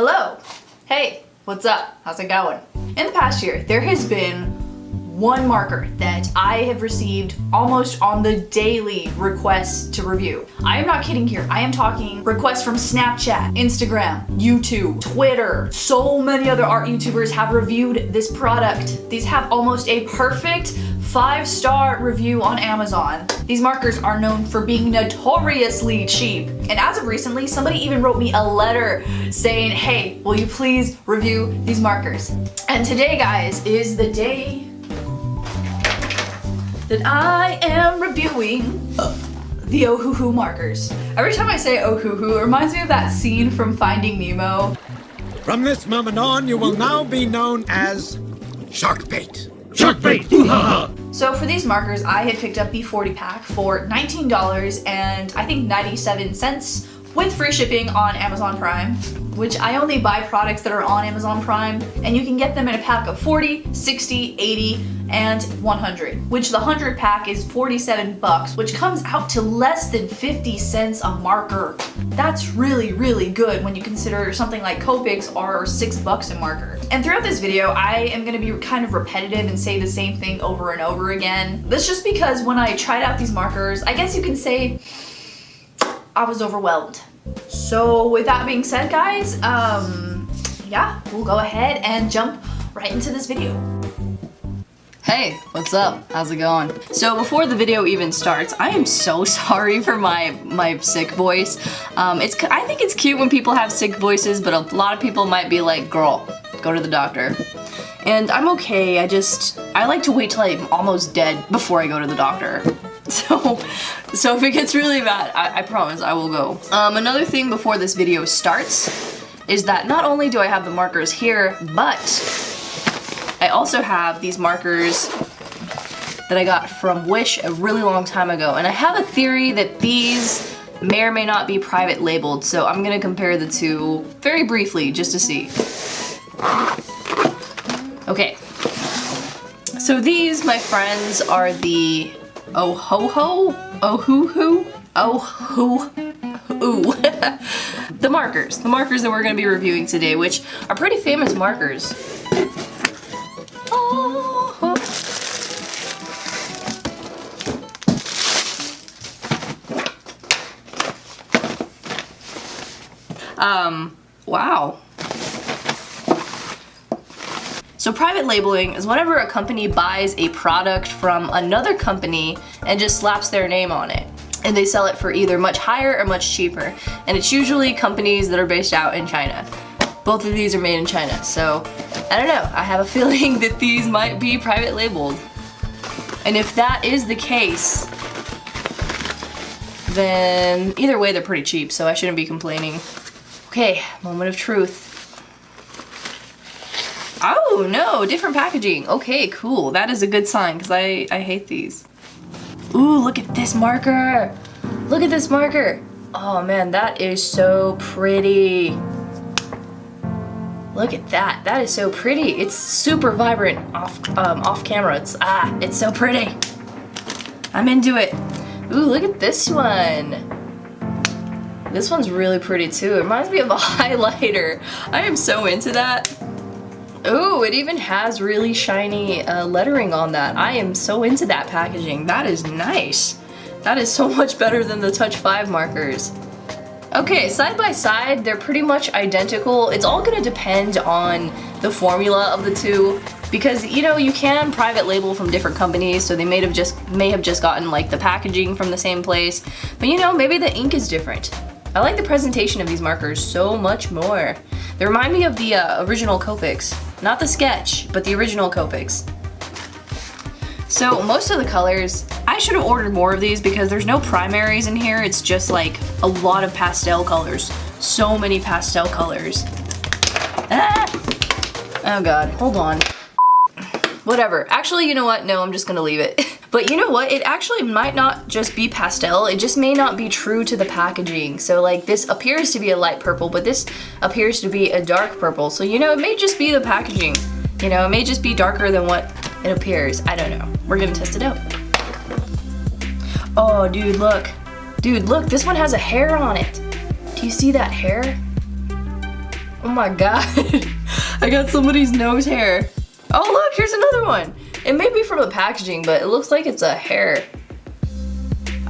Hello! Hey, what's up? How's it going? In the past year, there has been one marker that I have received almost on the daily requests to review. I am not kidding here. I am talking requests from Snapchat, Instagram, YouTube, Twitter. So many other art YouTubers have reviewed this product. These have almost a perfect 5-star review on Amazon. These markers are known for being notoriously cheap. And as of recently, somebody even wrote me a letter saying, hey, will you please review these markers? And today, guys, is the day that I am reviewing the Ohuhu markers. Every time I say Ohuhu, it reminds me of that scene from Finding Nemo. From this moment on, you will now be known as Shark Bait. Shark Bait! So for these markers, I had picked up the 40 pack for $19 and I think 97 cents with free shipping on Amazon Prime, which I only buy products that are on Amazon Prime, and you can get them in a pack of 40, 60, 80, and 100, which the 100 pack is 47 bucks, which comes out to less than 50 cents a marker. That's really, really good when you consider something like Copics are 6 bucks a marker. And throughout this video, I am gonna be kind of repetitive and say the same thing over and over again. That's just because when I tried out these markers, I guess you can say I was overwhelmed. So with that being said, guys, yeah, we'll go ahead and jump right into this video. Hey, what's up? How's it going? So before the video even starts, I am so sorry for my sick voice. I think it's cute when people have sick voices, but a lot of people might be like, girl, go to the doctor. And I'm okay, I like to wait till I'm almost dead before I go to the doctor. So if it gets really bad, I promise I will go. Another thing before this video starts is that not only do I have the markers here, but I also have these markers that I got from Wish a really long time ago. And I have a theory that these may or may not be private labeled, so I'm gonna compare the two very briefly just to see. Okay. So these, my friends, are the Ohuhu? The markers that we're gonna be reviewing today, which are pretty famous markers. Wow. So private labeling is whenever a company buys a product from another company and just slaps their name on it. And they sell it for either much higher or much cheaper. And it's usually companies that are based out in China. Both of these are made in China, so I don't know. I have a feeling that these might be private labeled. And if that is the case, then either way they're pretty cheap, so I shouldn't be complaining. Okay, moment of truth. Oh no, different packaging. Okay, cool. That is a good sign because I hate these. Ooh, look at this marker. Look at this marker. Oh man, that is so pretty. Look at that. That is so pretty. It's super vibrant off camera. It's so pretty. I'm into it. Ooh, look at this one. This one's really pretty too. It reminds me of a highlighter. I am so into that. Ooh, it even has really shiny lettering on that. I am so into that packaging. That is nice. That is so much better than the Touch 5 markers. Okay, side by side, they're pretty much identical. It's all gonna depend on the formula of the two, because you know, you can private label from different companies, so they may have just gotten like the packaging from the same place, but you know, maybe the ink is different. I like the presentation of these markers so much more. They remind me of the original Copics. Not the sketch, but the original Copics. So most of the colors, I should have ordered more of these because there's no primaries in here. It's just like a lot of pastel colors. So many pastel colors. Ah! Oh god, hold on. Whatever. Actually, you know what? No, I'm just gonna leave it. But you know what? It actually might not just be pastel. It just may not be true to the packaging. So like this appears to be a light purple, but this appears to be a dark purple. So you know, it may just be the packaging. You know, it may just be darker than what it appears. I don't know. We're gonna test it out. Oh, dude, look. Dude, look, this one has a hair on it. Do you see that hair? Oh my god. I got somebody's nose hair. Oh look, here's another one. It may be from the packaging, but it looks like it's a hair.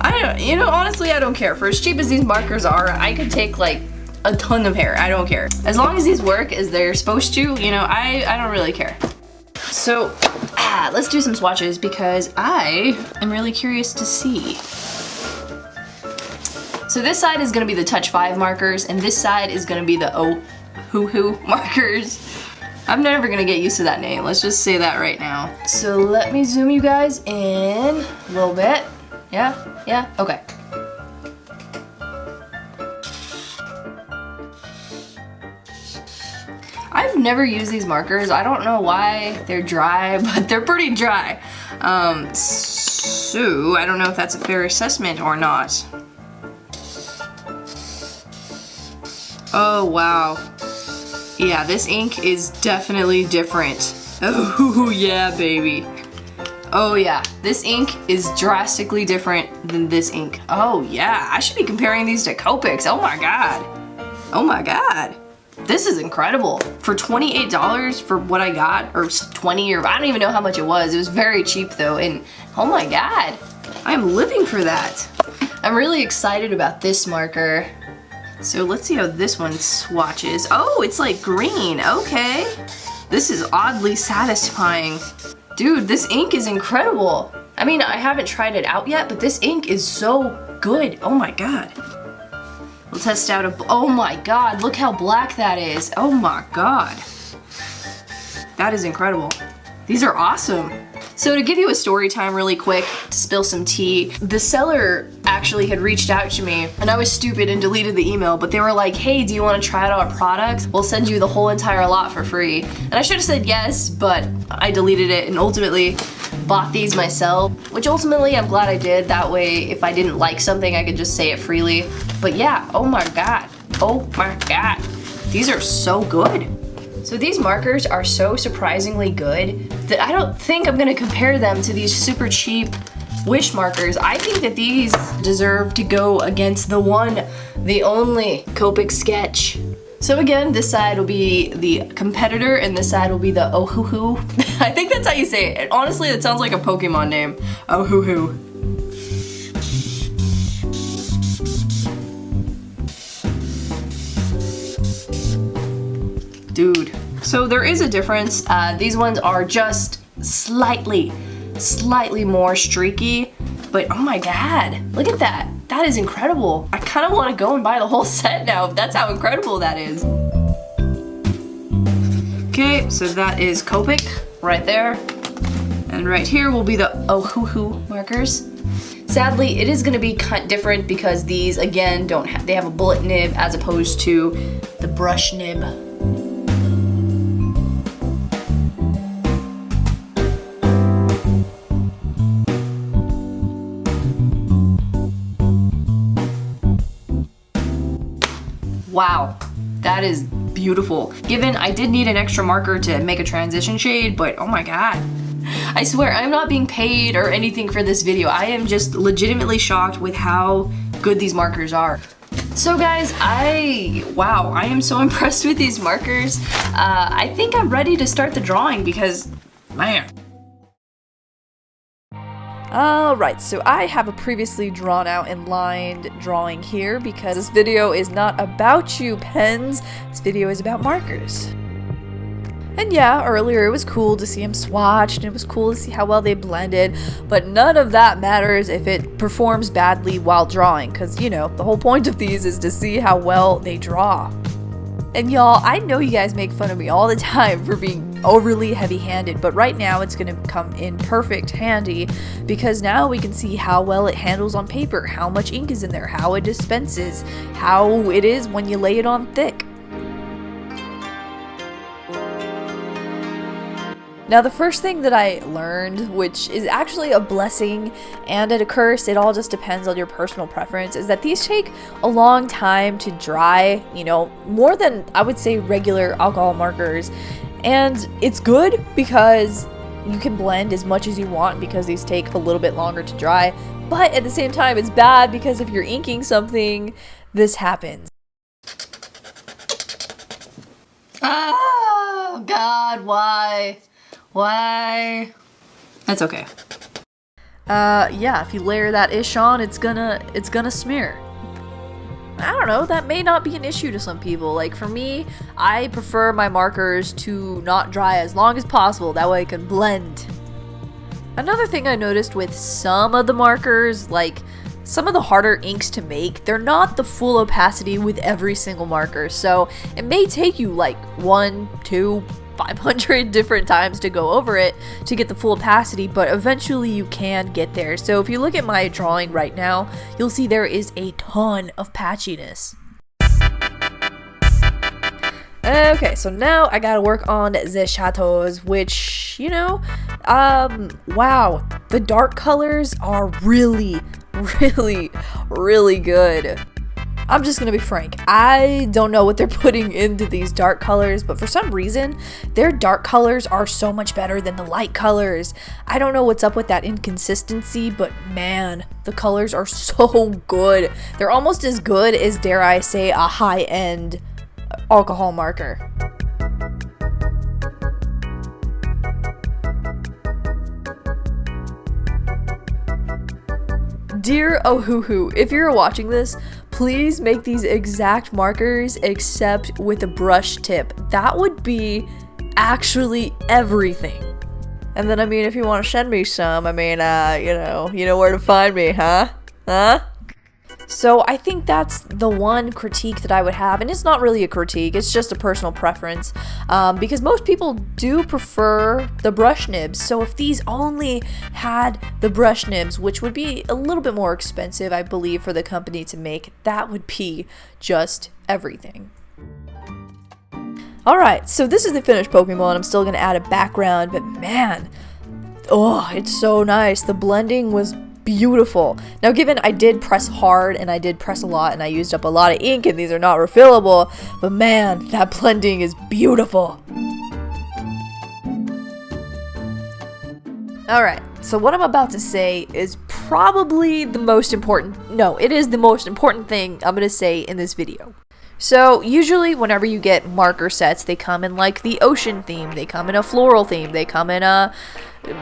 Honestly, I don't care. For as cheap as these markers are, I could take like a ton of hair. I don't care. As long as these work as they're supposed to, I don't really care. So, let's do some swatches because I am really curious to see. So this side is gonna be the Touch 5 markers, and this side is gonna be the Ohuhu markers. I'm never gonna get used to that name. Let's just say that right now. So let me zoom you guys in a little bit. Yeah, okay. I've never used these markers. I don't know why they're dry, but they're pretty dry. So I don't know if that's a fair assessment or not. Oh wow. Yeah, this ink is definitely different. Oh yeah, baby. Oh yeah, this ink is drastically different than this ink. Oh yeah, I should be comparing these to Copics. Oh my god. Oh my god. This is incredible. For $28 for what I got, or 20, or I don't even know how much it was. It was very cheap though, and oh my god. I'm living for that. I'm really excited about this marker. So let's see how this one swatches. Oh, it's like green, okay. This is oddly satisfying. Dude, this ink is incredible. I mean, I haven't tried it out yet, but this ink is so good. Oh my god. We'll test out oh my god, look how black that is. Oh my god. That is incredible. These are awesome. So to give you a story time really quick, to spill some tea, the seller actually had reached out to me, and I was stupid and deleted the email, but they were like, hey, do you want to try out our products? We'll send you the whole entire lot for free. And I should have said yes, but I deleted it and ultimately bought these myself, which ultimately I'm glad I did. That way, if I didn't like something, I could just say it freely. But yeah, oh my god. Oh my god. These are so good. So these markers are so surprisingly good that I don't think I'm gonna compare them to these super cheap Wish markers. I think that these deserve to go against the one, the only Copic Sketch. So again, this side will be the competitor and this side will be the Ohuhu. I think that's how you say it. Honestly, it sounds like a Pokemon name. Ohuhu. Dude. So there is a difference. These ones are just slightly more streaky, but oh my god, look at that. That is incredible. I kind of want to go and buy the whole set now. That's how incredible that is. Okay, so that is Copic right there. And right here will be the Ohuhu markers. Sadly, it is going to be cut different because these, again, they have a bullet nib as opposed to the brush nib. Wow, that is beautiful. Given I did need an extra marker to make a transition shade, but oh my god. I swear, I'm not being paid or anything for this video. I am just legitimately shocked with how good these markers are. So guys, wow, I am so impressed with these markers. I think I'm ready to start the drawing because, man. Alright, so I have a previously drawn out and lined drawing here because this video is not about you pens, this video is about markers. And yeah, earlier it was cool to see them swatched and it was cool to see how well they blended, but none of that matters if it performs badly while drawing, because you know, the whole point of these is to see how well they draw. And y'all, I know you guys make fun of me all the time for being overly heavy-handed, but right now it's gonna come in perfect handy because now we can see how well it handles on paper, how much ink is in there, how it dispenses, how it is when you lay it on thick. Now the first thing that I learned, which is actually a blessing and a curse, it all just depends on your personal preference, is that these take a long time to dry, you know, more than I would say regular alcohol markers. And it's good because you can blend as much as you want because these take a little bit longer to dry, but at the same time it's bad because if you're inking something, this happens. Oh, God, why? Why? That's okay. Yeah, if you layer that ish on, it's gonna smear. I don't know, that may not be an issue to some people. Like, for me, I prefer my markers to not dry as long as possible. That way I can blend. Another thing I noticed with some of the markers, like some of the harder inks to make, they're not the full opacity with every single marker. So it may take you like 1, 2, 500 different times to go over it to get the full opacity, but eventually you can get there. So if you look at my drawing right now, you'll see there is a ton of patchiness. Okay, so now I gotta work on the chateaus, which, you know, wow, the dark colors are really good. I'm just gonna be frank, I don't know what they're putting into these dark colors, but for some reason, their dark colors are so much better than the light colors. I don't know what's up with that inconsistency, but man, the colors are so good. They're almost as good as, dare I say, a high-end alcohol marker. Dear Ohuhu, if you're watching this, please make these exact markers except with a brush tip. That would be actually everything. And then, I mean, if you want to send me some, I mean, you know where to find me, huh? So I think that's the one critique that I would have, and it's not really a critique, it's just a personal preference, because most people do prefer the brush nibs. So if these only had the brush nibs, which would be a little bit more expensive, I believe, for the company to make, that would be just everything. Alright, so this is the finished Pokemon. I'm still going to add a background, but man, oh, it's so nice. The blending was beautiful. Now, given I did press hard and I did press a lot and I used up a lot of ink and these are not refillable, but man, that blending is beautiful. Alright, so what I'm about to say is probably the most important, no, it is the most important thing I'm going to say in this video. So usually whenever you get marker sets, they come in like the ocean theme, they come in a floral theme, they come in a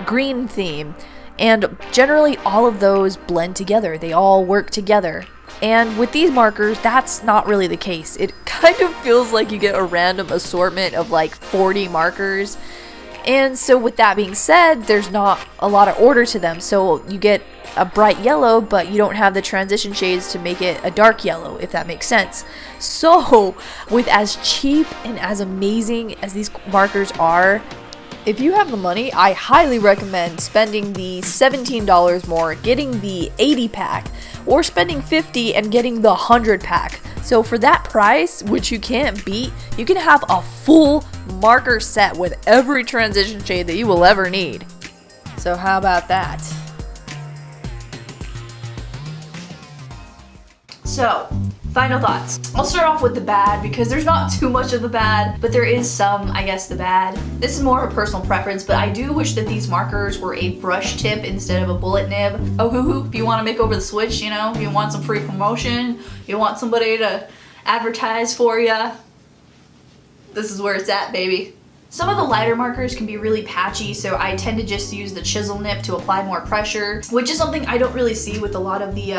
green theme. And generally all of those blend together. They all work together. And with these markers, that's not really the case. It kind of feels like you get a random assortment of like 40 markers. And so with that being said, there's not a lot of order to them. So you get a bright yellow, but you don't have the transition shades to make it a dark yellow, if that makes sense. So with as cheap and as amazing as these markers are, if you have the money, I highly recommend spending the $17 more, getting the 80 pack, or spending $50 and getting the 100 pack. So for that price, which you can't beat, you can have a full marker set with every transition shade that you will ever need. So how about that? So, final thoughts. I'll start off with the bad because there's not too much of the bad, but there is some, I guess, the bad. This is more of a personal preference, but I do wish that these markers were a brush tip instead of a bullet nib. Ohuhu, if you want to make over the switch, you know, if you want some free promotion, you want somebody to advertise for you, this is where it's at, baby. Some of the lighter markers can be really patchy, so I tend to just use the chisel nip to apply more pressure, which is something I don't really see with a lot of the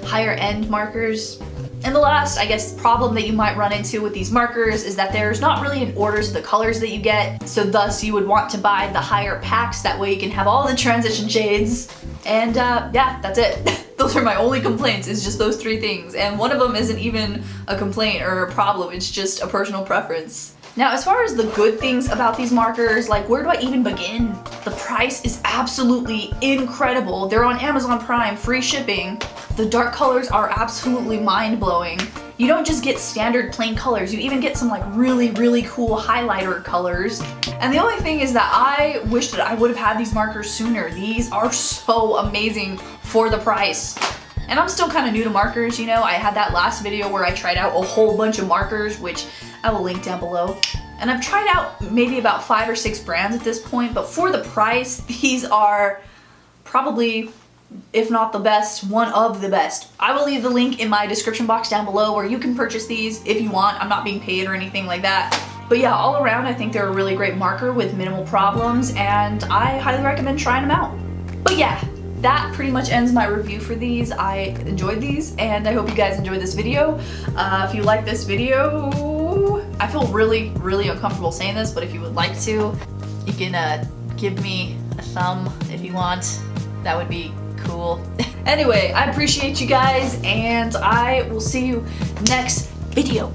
higher end markers. And the last, I guess, problem that you might run into with these markers is that there's not really an order to the colors that you get, so thus you would want to buy the higher packs, that way you can have all the transition shades. And yeah, that's it. Those are my only complaints, is just those 3 things, and one of them isn't even a complaint or a problem, it's just a personal preference. Now, as far as the good things about these markers, like, where do I even begin? The price is absolutely incredible. They're on Amazon Prime, free shipping. The dark colors are absolutely mind-blowing. You don't just get standard plain colors, you even get some like really cool highlighter colors. And the only thing is that I wish that I would have had these markers sooner. These are so amazing for the price. And I'm still kind of new to markers, you know. I had that last video where I tried out a whole bunch of markers, which I will link down below. And I've tried out maybe about 5 or 6 brands at this point, but for the price, these are probably, if not the best, one of the best. I will leave the link in my description box down below where you can purchase these if you want. I'm not being paid or anything like that. But yeah, all around I think they're a really great marker with minimal problems, and I highly recommend trying them out. But yeah, that pretty much ends my review for these. I enjoyed these, and I hope you guys enjoyed this video. If you like this video, I feel really uncomfortable saying this, but if you would like to, you can give me a thumb if you want. That would be cool. Anyway, I appreciate you guys, and I will see you next video.